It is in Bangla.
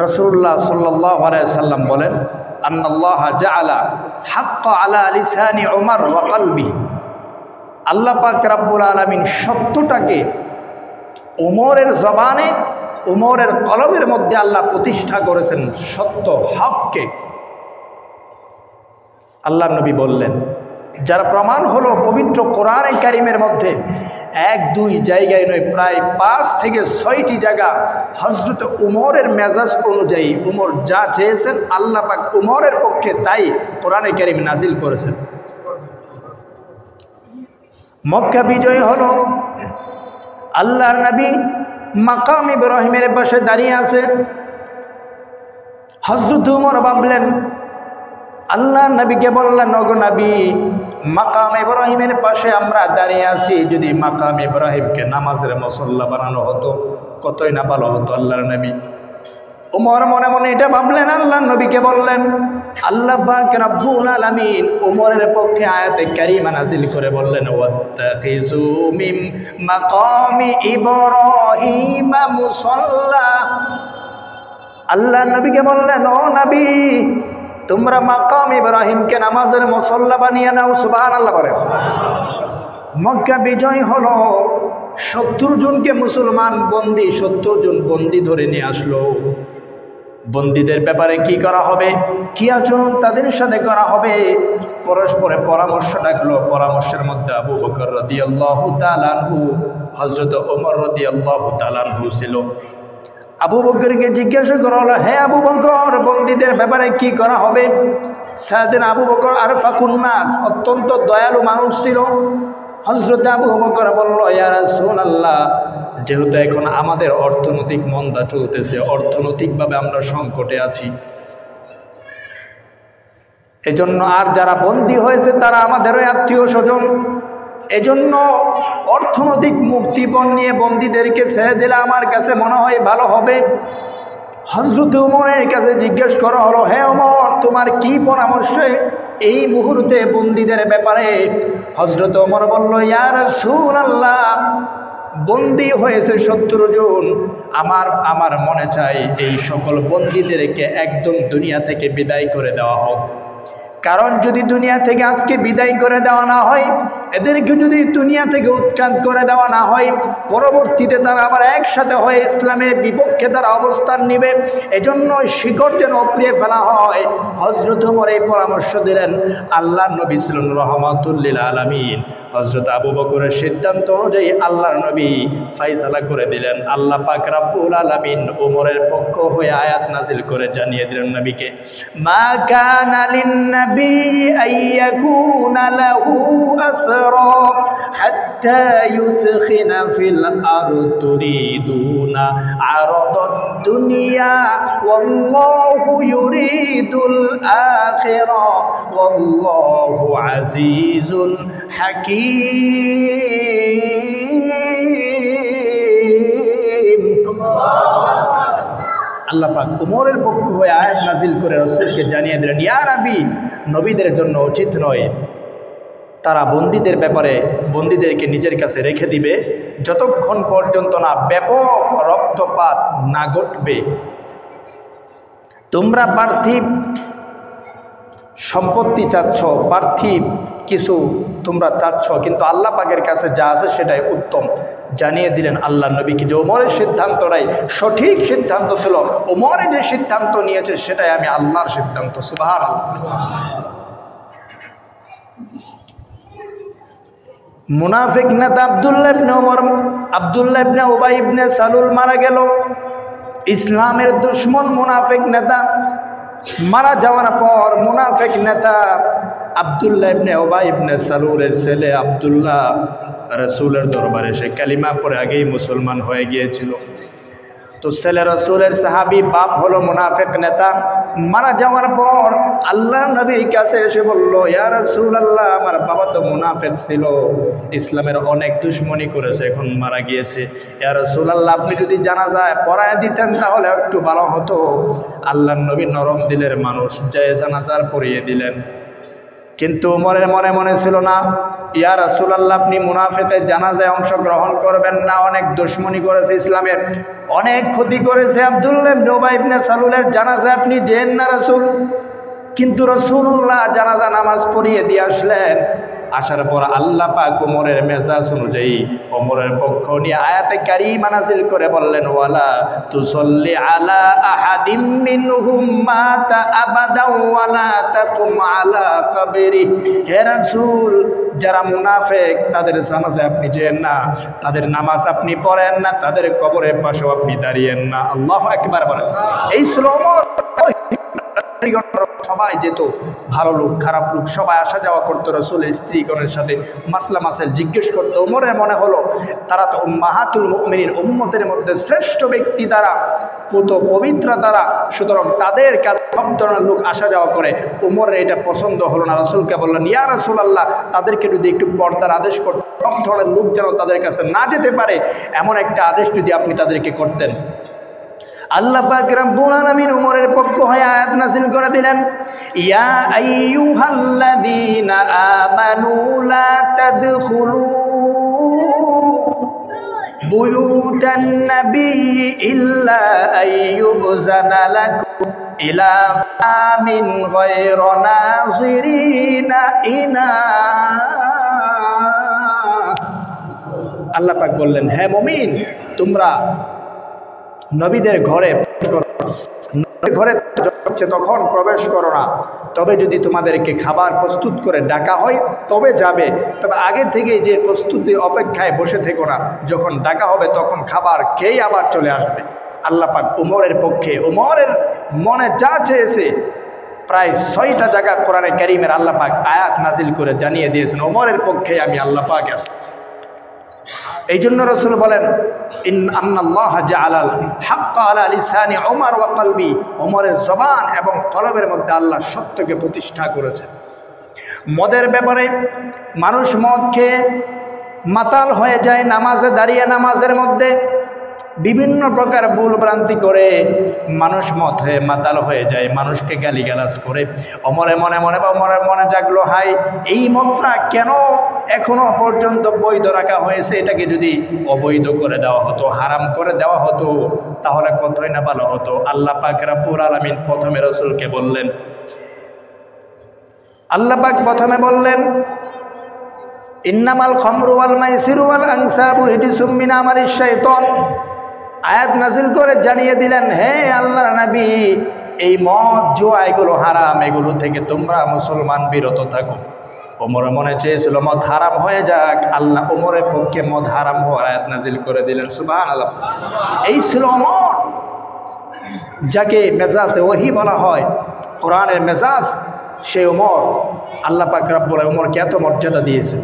রাসূলুল্লাহ সাল্লাল্লাহু আলাইহি সাল্লাম বলেন, আন্নাল্লাহ জাআলা হাক্কা আলা লিসানি উমর ওয়া কলবি, আল্লাহ পাক রব্বুল আলামিন সত্যটাকে উমরের জবানে, উমরের কলবের মধ্যে আল্লাহ প্রতিষ্ঠা করেছেন, সত্য হককে। আল্লাহর নবী বললেন, যার প্রমাণ হলো পবিত্র কোরআনে কারিমের মধ্যে 1-2 জায়গায় নয়, প্রায় 5 থেকে 6টি জায়গা হযরত উমরের মেজাজ অনুযায়ী উমর যা চেয়েছেন আল্লাহ পাক উমরের পক্ষে তাই কোরআনে কারিম নাজিল করেছেন। মক্কা বিজয় হলো, আল্লাহর নবী মাকাম ইব্রাহিমের পাশে দাঁড়িয়ে আছে। হযরত উমর ভাবলেন, আল্লাহর নবীকে বললেন, ওগো নবী, মাকাম ইব্রাহিমের পাশে আমরা দাঁড়িয়ে আছি, যদি মাকাম ইব্রাহিমকে নামাজের মুসল্লা বানানো হতো কতই না ভালো হতো। আল্লাহর নবী উমর মনে মনে এটা ভাবলেন। আল্লাহর নবীকে বললেন, আল্লাহ পাক রব্বুল আলামিন উমরের পক্ষে আয়াতে কারিমা নাজিল করে বললেন, ওয়াত্তাখিযু মিন মাকামি ইব্রাহিম মুসাল্লা। আল্লাহর নবীকে বললেন, ও নবী, তোমরা মাকাম ইব্রাহিমকে নামাজের মুসল্লা বানিয়ে নাও। সুবহানাল্লাহ বলেন। মক্কা বিজয় হলো, 70 জনকে মুসলমান বন্দী, 70 জন বন্দী ধরে নিয়ে আসলো। বন্দীদের ব্যাপারে কি করা হবে, কি আচরণ তাদের সাথে করা হবে, পরস্পরে পরামর্শ ডাকলো। পরামর্শের মধ্যে আবু বকর রাদিয়াল্লাহু তাআলা আনহু, হযরত ওমর রাদিয়াল্লাহু তাআলা আনহু ছিল। আবু বকরকে জিজ্ঞাসা করা হলো, হে আবু বকর, বন্দীদের ব্যাপারে কি করা হবে? সাইয়েদনা আবু বকর আরফাকুন নাস, অত্যন্ত দয়ালু মানুষ ছিল। হযরত আবু বকর বলল, ইয়া রাসূলুল্লাহ, যেহেতু এখন আমাদের অর্থনৈতিক মন্দা চলতেছে, অর্থনৈতিকভাবে আমরা সংকটে আছি, এজন্য আর যারা বন্দী হয়েছে তারা আমাদেরই আত্মীয় স্বজন, এজন্য অর্থনৈতিক মুক্তিপণ নিয়ে বন্দীদেরকে ছেড়ে দিলে আমার কাছে মনে হয় ভালো হবে। হযরত ওমরের কাছে জিজ্ঞেস করা হলো, হে ওমর, তোমার কি পরামর্শ এই মুহূর্তে বন্দীদের ব্যাপারে? হযরত ওমর বলল, ইয়া রাসূলুল্লাহ, বন্দী হয়েছে 70 জন, আমার মনে চাই এই সকল বন্দীদেরকে একদম দুনিয়া থেকে বিদায় করে দেওয়া হোক। কারণ যদি দুনিয়া থেকে আজকে বিদায় করে দেওয়া না হয়, এদেরকে যদি দুনিয়া থেকে উৎখাত করে দেওয়া না হয়, পরবর্তীতে তারা আবার একসাথে হয়ে ইসলামের বিপক্ষে তারা অবস্থান নেবে, এজন্য শিকড় যেন উপড়িয়ে ফেলা হয়। হযরত ওমর এই পরামর্শ দিলেন। আল্লাহর নবী ছিলেন রাহমাতুল লিল আলামিন। হযরত আবু বকরের সিদ্ধান্ত অনুযায়ী আল্লাহর নবী ফায়সালা করে দিলেন। আল্লাহ পাক রব্বুল আলামিন ওমরের পক্ষ হয়ে আয়াত নাজিল করে জানিয়ে দিলেন নবীকে, মা কানা লিন নবী আইয়াকুনা লাহু আসরা হাত্তা ইউসখিনা ফিল আরদ তুরিদুনা আরাদাদ দুনিয়া ওয়াল্লাহু ইউরিদুল আখিরা ওয়াল্লাহু আজিজুন হাকীম। আল্লাহ পাক উমরের পক্ষ হয়ে আয়াত নাজিল করে রাসূলকে জানিয়ে দিলেন, ইয়া নবী, নবীদের জন্য উচিত নয় তারা বন্দীদের ব্যাপারে বন্দীদেরকে নিজের কাছে রেখে দিবে যতক্ষণ পর্যন্ত না ব্যাপক রক্তপাত না ঘটবে। তোমরা পার্থিব সম্পত্তি চাচ্ছ, পার্থিব কিছু তোমরা চাচ্ছ, কিন্তু আল্লাহ পাকের কাছে যা আছে সেটাই উত্তম। জানিয়ে দিলেন আল্লাহ নবীকে যে ওমরের সিদ্ধান্তটাই সঠিক সিদ্ধান্ত ছিল, ওমরে যে সিদ্ধান্ত নিয়েছে সেটাই আমি আল্লাহর সিদ্ধান্ত। সুবহানাল্লাহ। মুনাফিক নেতা আব্দুল্লাহ ইবনে উবাই ইবনে সালুল মারা গেল। ইসলামের দুশ্মন মুনাফিক নেতা মারা যাওয়ার পর মুনাফিক নেতা আব্দুল্লাহ ইবনে উবাই ইবনে সালুলের ছেলে আব্দুল্লাহ রাসূলের দরবারে সে কালিমা পড়ে আগেই মুসলমান হয়ে গিয়েছিল। তো ছেলে রাসূলের সাহাবী, বাপ হলো মুনাফিক নেতা। মারা যাওয়ার পর আল্লাহ নবীর কাছে এসে বলল, ইয়া রাসূলুল্লাহ, আমার বাবা তো মুনাফিক ছিল, ইসলামের অনেক দুশমনি করেছে, এখন মারা গিয়েছে। ইয়া রাসূলুল্লাহ, আপনি যদি জানাজায় পড়ায় দিতেন তাহলে একটু ভালো হতো। আল্লাহ নবী নরম দিলের মানুষ, যায় জানাজার পড়িয়ে দিলেন। কিন্তু ওমরের মনে মনে ছিল না, ইয়া রাসূলুল্লাহ আপনি মুনাফিকের জানাজায় অংশগ্রহণ করবেন না, অনেক দুশমনি করেছে ইসলামের, অনেক ক্ষতি করেছে, আব্দুল্লাহ ইবনে উবাই ইবনে সালুলের জানাজায় আপনি যেন না রাসূল। কিন্তু রাসূলুল্লাহ জানাজা নামাজ পড়িয়ে দিয়ে আসলেন। আসার পর আল্লাহ পাক ওমরের মেজাজ অনুযায়ী ওমরের পক্ষ নিয়ে আয়াতে কারিমা নাযিল করে বললেন, ওয়ালা তুসাল্লি আলা আহাদিম মিনহুম মাতা আবাদা ওয়ালা তাকুম আলা কবরি। হে রাসূল, যারা মুনাফিক তাদের জানাজায় আপনি যেন না, তাদের নামাজ আপনি পড়েন না, তাদের কবরের পাশেও আপনি দাঁড়িয়েন না। আল্লাহু আকবার বলেন। এই ছিল ওমর। সবাই যেত, ভালো লোক খারাপ লোক সবাই আসা যাওয়া করতো রাসূলের স্ত্রীগণের সাথে, মাসলা মাসাইল জিজ্ঞেস করতো। ওমরের মনে হলো তারা তো উম্মাহাতুল মুমিনিন, উম্মতের মধ্যে শ্রেষ্ঠ ব্যক্তি তারা, পুত পবিত্র তারা, সুতরাং তাদের কাছে সব ধরনের লোক আসা যাওয়া করে। ওমরের এটা পছন্দ হলো না। রাসূলকে বললেন, ইয়া রাসূলুল্লাহ তাদেরকে যদি একটু পর্দার আদেশ করতেন, সব ধরনের লোক যেন তাদের কাছে না যেতে পারে এমন একটা আদেশ যদি আপনি তাদেরকে করতেন। আল্লাহ পাক রব্বুল আলামিন ওমরের পক্ষ হয়ে আয়াত নাযিল করে দিলেন, ইয়া আইয়ুহাল্লাযীনা আমানু লা তাদখুলু বুয়ুতান নাবিয়্যি ইল্লা আইয়ুযানা লাকুম ইলা তাআমিন গায়রা নাযিরিনা ইনা। আল্লাহ পাক বললেন, হে মুমিন, তোমরা নবীদের ঘরে হচ্ছে তখন প্রবেশ করো না, তবে যদি তোমাদেরকে খাবার প্রস্তুত করে ডাকা হয় তবে যাবে, তবে আগে থেকে যে প্রস্তুতি অপেক্ষায় বসে থেকো না, যখন ডাকা হবে তখন খাবার খেয়ে আবার চলে আসবে। আল্লাহ পাক ওমরের পক্ষে, ওমরের মনে যা চেয়েছে প্রায় ৬টা জায়গা কোরআনে কারীমের আল্লাহ পাক আয়াত নাজিল করে জানিয়ে দিয়েছেন, ওমরের পক্ষে আমি আল্লাহ পাক আছি। এই জন্য রাসূল বলেন, ইন্নাল্লাহা জাআলাল হাক্কা আলা লিসানি ওমর ওয়া কলবি, ওমরের জবান এবং কলবের মধ্যে আল্লাহ সত্যকে প্রতিষ্ঠা করেছেন। মদের ব্যাপারে মানুষ মদ খেয়ে মাতাল হয়ে যায়, নামাজে দাঁড়িয়ে নামাজের মধ্যে বিভিন্ন প্রকার ভুল ভ্রান্তি করে মানুষ মদ হয়ে মাতাল হয়ে যায়, মানুষকে গালিগালাজ করে। ওমরের মনে জাগলো, হাই এই মদটা কেন এখনো পর্যন্ত বৈধ রাখা হয়েছে, এটাকে যদি অবৈধ করে দেওয়া হতো, হারাম করে দেওয়া হতো তাহলে কতই না ভালো হতো। আল্লাহ পাক রব্বুল আলামিন প্রথমে রাসূলকে বললেন, আল্লাহ পাক প্রথমে বললেন, ইন্নামাল খামরু ওয়াল মাইসিরু ওয়াল আনসাবু রিজসুম মিন আমালিশ শাইতান। আয়াত নাযিল করে জানিয়ে দিলেন, হে আল্লাহর নবী, এই মদ জুয়া এগুলো হারাম, এগুলো থেকে তোমরা মুসলমান বিরত থাকো। ওমরের মনে চেয়েছিল মদ হারাম হয়ে যাক, আল্লাহ ওমরের পক্ষে মদ হারাম হওয়ার আয়াত নাযিল করে দিলেন। সুবহানাল্লাহ। এই ছিল ওমর, যাকে মেজাজে ওহী বলা হয়, কোরআনের মেজাজ, সে ওমর। আল্লাহ পাক রব্বুল ওমরকে এত মর্যাদা দিয়েছে।